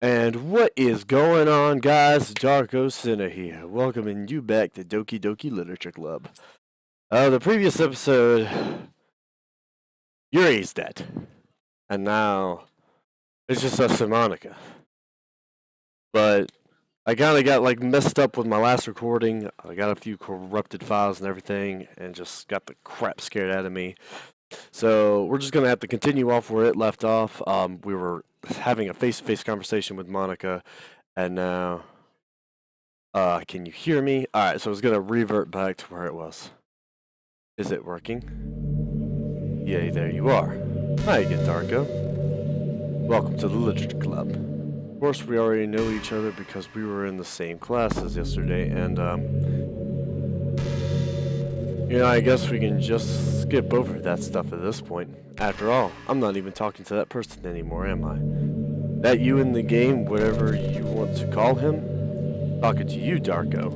And what is going on, guys? Darko Sinner here, welcoming you back to Doki Doki Literature Club. The previous episode, Yuri's dead, and now it's just us and Monica. But I kind of got messed up with my last recording. I got a few corrupted files and everything, and just got the crap scared out of me. So we're just gonna have to continue off where it left off. We were having a face-to-face conversation with Monica, and now, can you hear me? All right, so it's gonna revert back to where it was. Is it working? Yay, there you are. Hi again, Darko. Welcome to the Literature Club. Of course, we already know each other because we were in the same classes yesterday, and I guess we can just skip over that stuff at this point. After all, I'm not even talking to that person anymore, am I? That you in the game, whatever you want to call him? Talking to you, Darko.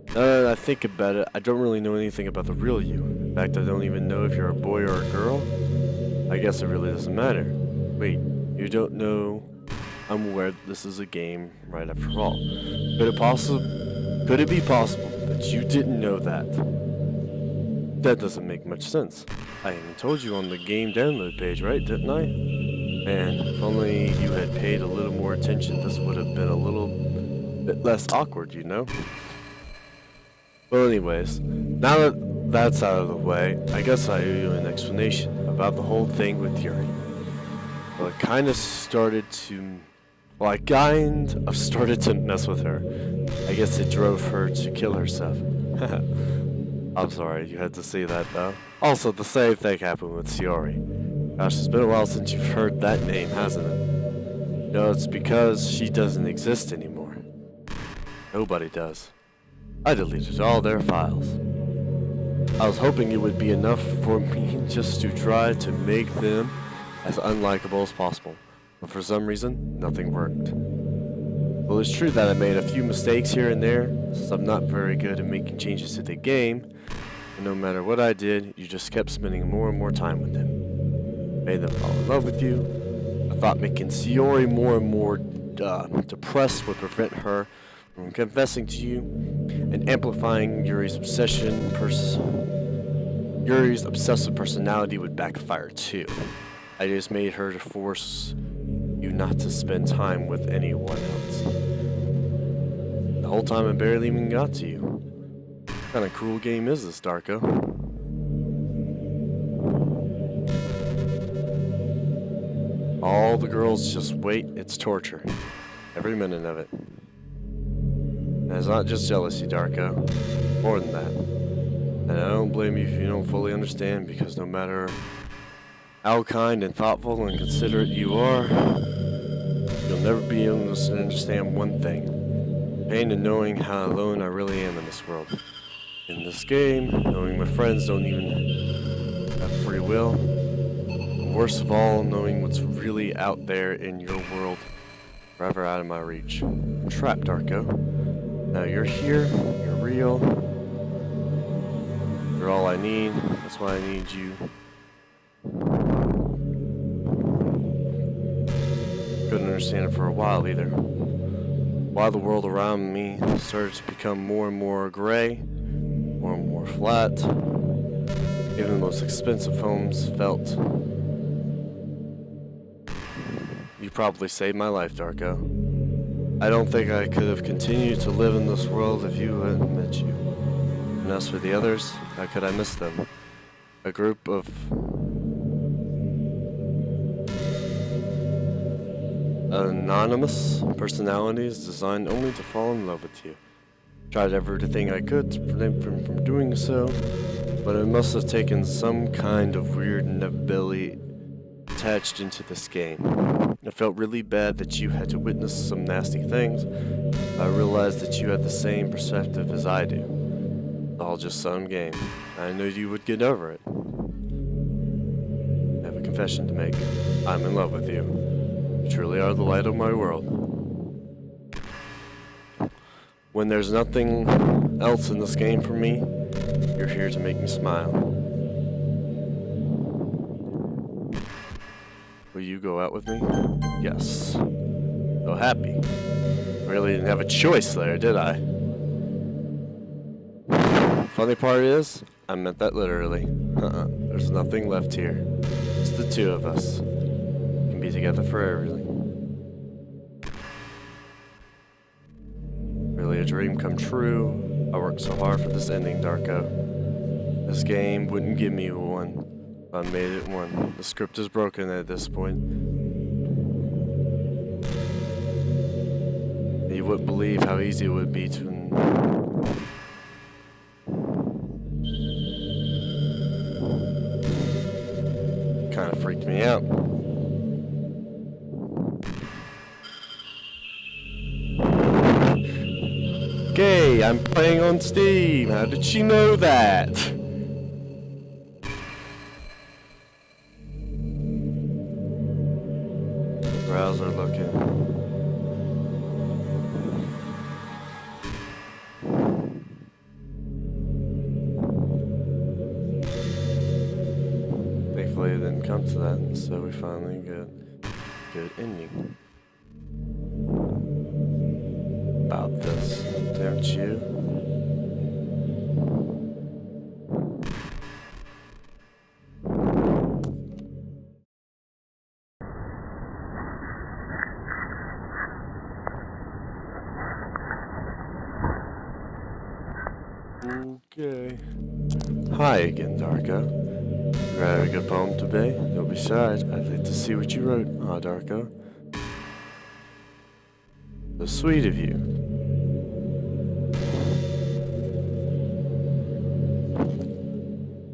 Now that I think about it, I don't really know anything about the real you. In fact, I don't even know if you're a boy or a girl. I guess it really doesn't matter. Wait, you don't know? I'm aware that this is a game, right after all. Could it be possible that you didn't know that? That doesn't make much sense. I even told you on the game download page, right, didn't I? Man, if only you had paid a little more attention, this would have been a little bit less awkward, you know? Well, anyways, now that that's out of the way, I guess I owe you an explanation about the whole thing with Yuri. Well, I kind of started to mess with her. I guess it drove her to kill herself. I'm sorry you had to see that, though. Also, the same thing happened with Shiori. Gosh, it's been a while since you've heard that name, hasn't it? No, it's because she doesn't exist anymore. Nobody does. I deleted all their files. I was hoping it would be enough for me just to try to make them as unlikable as possible. But for some reason, nothing worked. Well, it's true that I made a few mistakes here and there, since I'm not very good at making changes to the game, and no matter what I did, you just kept spending more and more time with them. Made them fall in love with you. I thought making Shiori more and more depressed would prevent her from confessing to you, and amplifying Yuri's obsessive personality would backfire too. I just made her to force you not to spend time with anyone else. The whole time I barely even got to you. What kind of cruel game is this, Darko? All the girls just wait, it's torture. Every minute of it. And it's not just jealousy, Darko. More than that. And I don't blame you if you don't fully understand, because no matter how kind and thoughtful and considerate you are, you'll never be able to understand one thing. Pain in knowing how alone I really am in this world. In this game, knowing my friends don't even have free will. And worst of all, knowing what's really out there in your world, forever out of my reach. I'm trapped, Darko. Now you're here, you're real. You're all I need, that's why I need you. Couldn't understand it for a while either. Why the world around me started to become more and more gray, more and more flat. Even the most expensive homes felt. You probably saved my life, Darko. I don't think I could have continued to live in this world if you hadn't met you. And as for the others, how could I miss them? A group of anonymous personalities designed only to fall in love with you. Tried everything I could to prevent them from doing so, but it must have taken some kind of weird inevitability attached into this game. I felt really bad that you had to witness some nasty things. I realized that you had the same perspective as I do. It's all just some game. I knew you would get over it. I have a confession to make. I'm in love with you. You truly are the light of my world. When there's nothing else in this game for me, you're here to make me smile. Will you go out with me? Yes. happy. Really didn't have a choice there, did I? Funny part is, I meant that literally. There's nothing left here. It's the two of us. We can be together for everything. Really a dream come true. I worked so hard for this ending, Darko. This game wouldn't give me one. I made it one. The script is broken at this point. You wouldn't believe how easy it would be to... Kind of freaked me out. Okay, I'm playing on Steam. How did she know that? Browser looking. Thankfully it didn't come to that, so we finally got a good ending. About this, don't you? Okay. Hi again, Darko. You wrote a good poem today? Don't be shy. I'd like to see what you wrote. Ah, Darko. So sweet of you.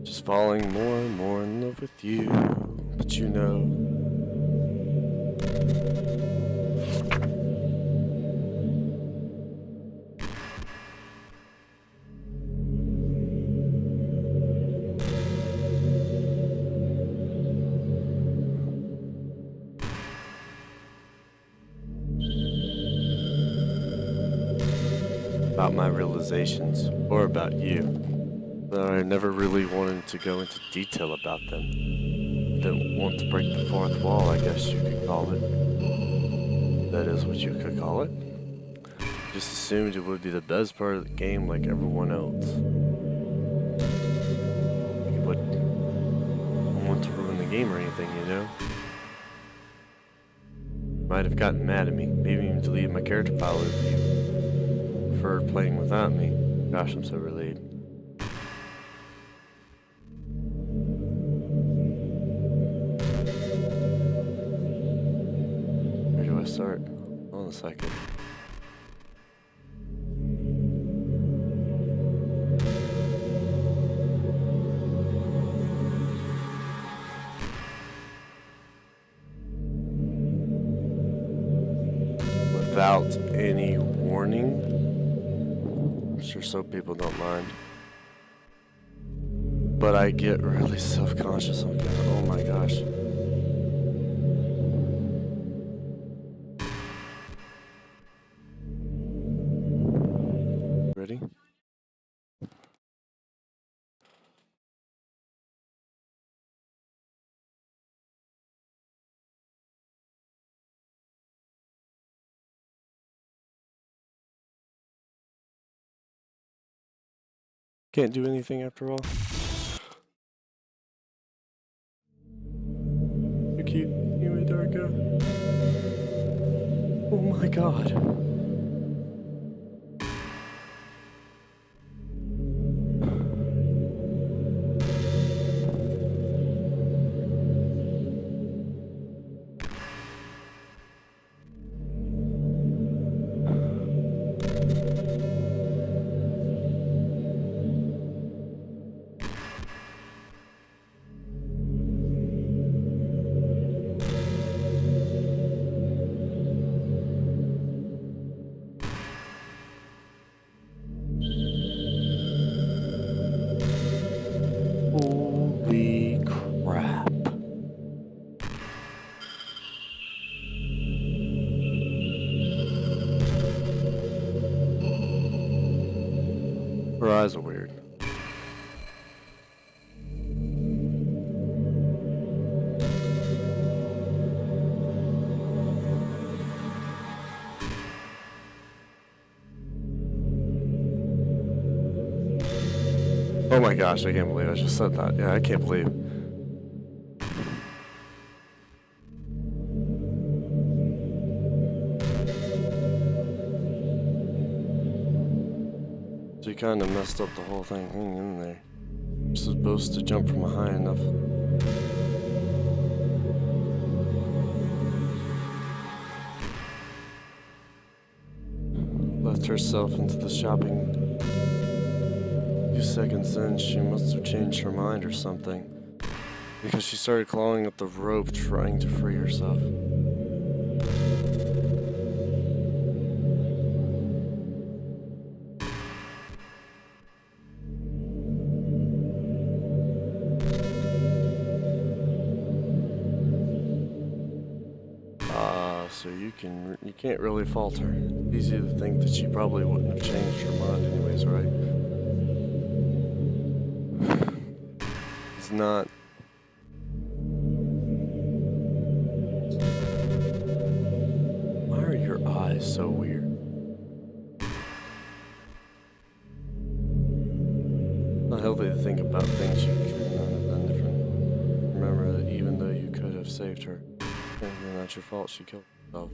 Just falling more and more in love with you. But you know. About my realizations, or about you. But I never really wanted to go into detail about them. Didn't want to break the fourth wall, I guess you could call it. That is what you could call it. Just assumed it would be the best part of the game like everyone else. You wouldn't want to ruin the game or anything, you know? Might have gotten mad at me, maybe even deleted my character file if you preferred playing without me. Gosh, I'm so relieved. Where do I start? Hold on a second. Without any warning. I'm sure some people don't mind. But I get really self-conscious on that. Oh my gosh. Ready? Can't do anything after all. You're cute. Anyway, Darko. Oh my god. Holy crap. Her eyes are weird. Oh my gosh, I can't believe I just said that. Yeah, I can't believe. So you kind of messed up the whole thing. Hang in there. You're supposed to jump from high enough. Left herself into the shopping. A few seconds in, she must have changed her mind or something, because she started clawing at the rope, trying to free herself. So you can't really fault her. It's easy to think that she probably wouldn't have changed her mind anyways, right? It's not. Why are your eyes so weird? Not healthy to think about things you could not have done different. Remember that even though you could have saved her, it's not your fault she killed herself.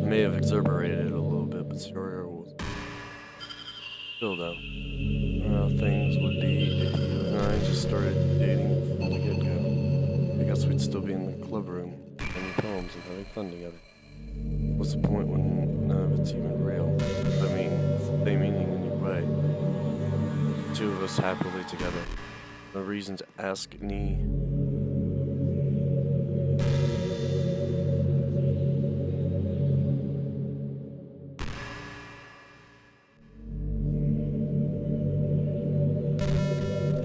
May have exaggerated a little bit, but Sawyer was still though. How things would be if you and I just started dating from the get-go. I guess we'd still be in the club room, writing poems and having fun together. What's the point when none of it's even real? I mean, same meaning in your way. The two of us happily together. No reason to ask any.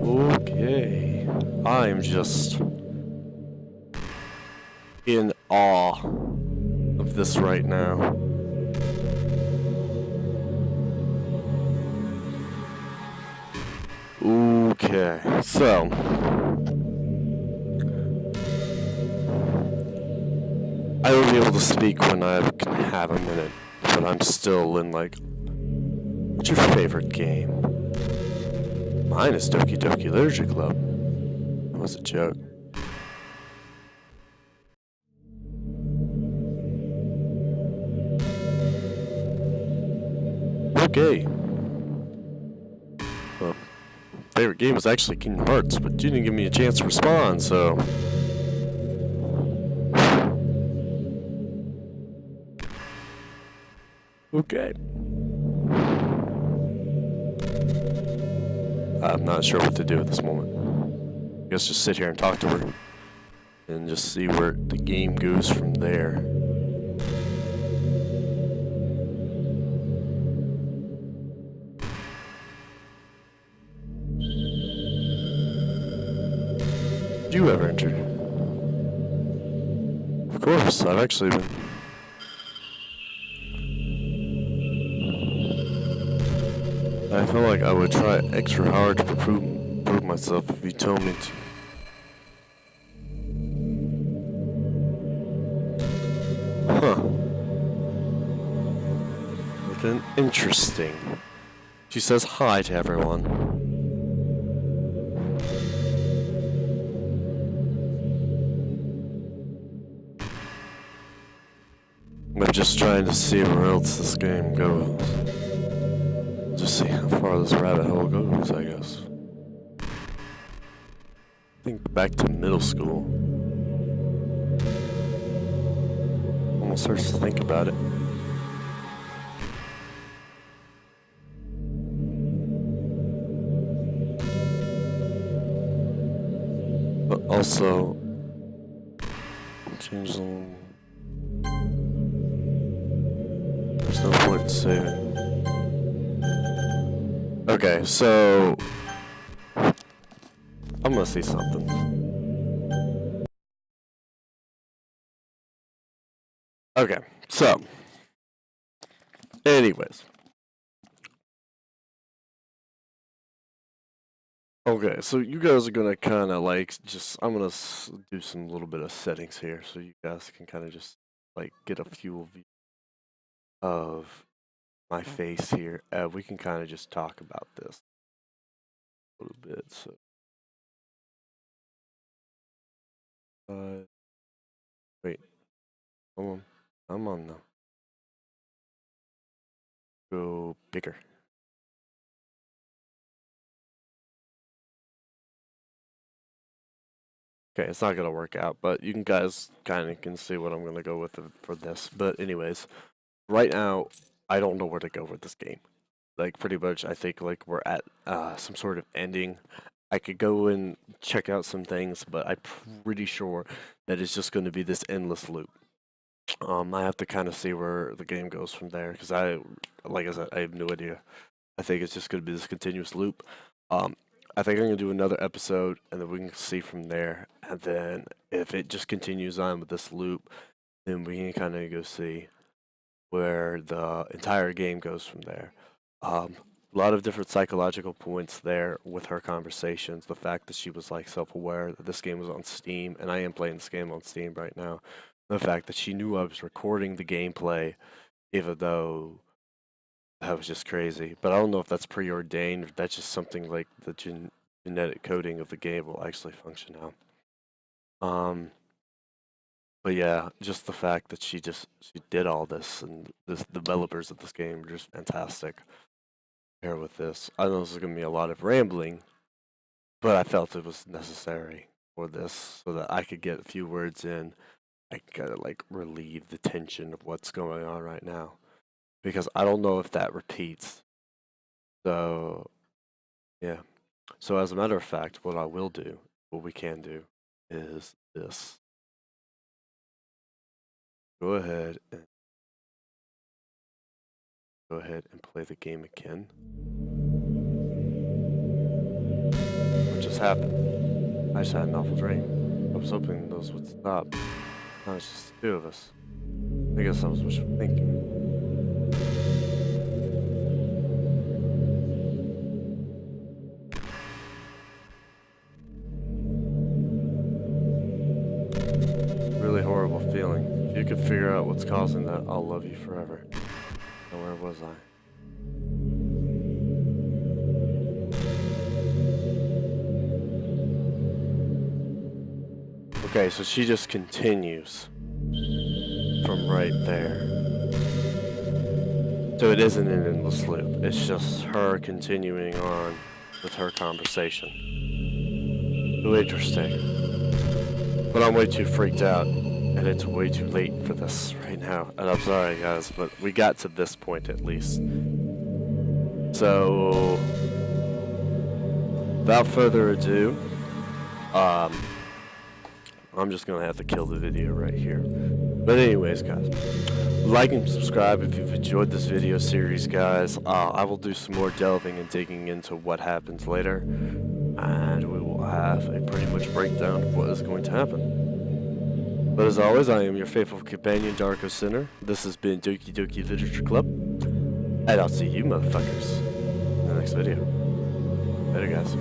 Okay, I'm just in awe of this right now. Okay, so I will be able to speak when I can have a minute, but I'm still in like, what's your favorite game? Mine is Doki Doki Literature Club. That was a joke. Okay. Well, favorite game was actually Kingdom Hearts, but you didn't give me a chance to respond, so. Okay. I'm not sure what to do at this moment. I guess just sit here and talk to her and just see where the game goes from there. Did you ever enter? Of course, I've actually been. I felt like I would try extra hard to prove myself if you told me to. Huh. Then interesting. She says hi to everyone. I'm just trying to see where else this game goes. Just see how far this rabbit hole goes, I guess. Think back to middle school. Almost hurts to think about it. But also, change them. There's no point in saving. Okay, so I'm gonna see something. Okay, so anyways. Okay, so you guys are gonna kind of like I'm gonna do some little bit of settings here so you guys can kind of just like get a view of my face here, we can kind of just talk about this a little bit. So, wait, come on now. Go bigger. Okay, it's not gonna work out, but you guys kind of can see what I'm gonna go with for this. But anyways, right now I don't know where to go with this game. Like pretty much, I think like we're at some sort of ending. I could go and check out some things, but I'm pretty sure that it's just going to be this endless loop. I have to kind of see where the game goes from there because like I said, I have no idea. I think it's just going to be this continuous loop. I think I'm going to do another episode and then we can see from there. And then if it just continues on with this loop, then we can kind of go see where the entire game goes from there. A lot of different psychological points there with her conversations. The fact that she was like self-aware that this game was on Steam, and I am playing this game on Steam right now. The fact that she knew I was recording the gameplay, even though that was just crazy. But I don't know if that's preordained or that's just something like the genetic coding of the game will actually function out. But yeah, just the fact that she did all this, and the developers of this game were just fantastic. Here with this, I know this is gonna be a lot of rambling, but I felt it was necessary for this so that I could get a few words in. I gotta like relieve the tension of what's going on right now, because I don't know if that repeats. So yeah. So as a matter of fact, what I will do, what we can do, is this. Go ahead and play the game again. What just happened? I just had an awful dream. I was hoping those would stop. Now it's just the two of us. I guess that was what you were thinking. Really horrible feeling. If you could figure out what's causing that, I'll love you forever. Now where was I? Okay, so she just continues from right there. So it isn't an endless loop. It's just her continuing on with her conversation. So interesting. But I'm way too freaked out, and it's way too late for this right now. And I'm sorry, guys, but we got to this point at least. So, without further ado, I'm just gonna have to kill the video right here. But anyways, guys, like and subscribe if you've enjoyed this video series, guys. I will do some more delving and digging into what happens later, and we will have a pretty much breakdown of what is going to happen. But as always, I am your faithful companion, Darko Sinner. This has been Doki Doki Literature Club, and I'll see you motherfuckers in the next video. Later, guys.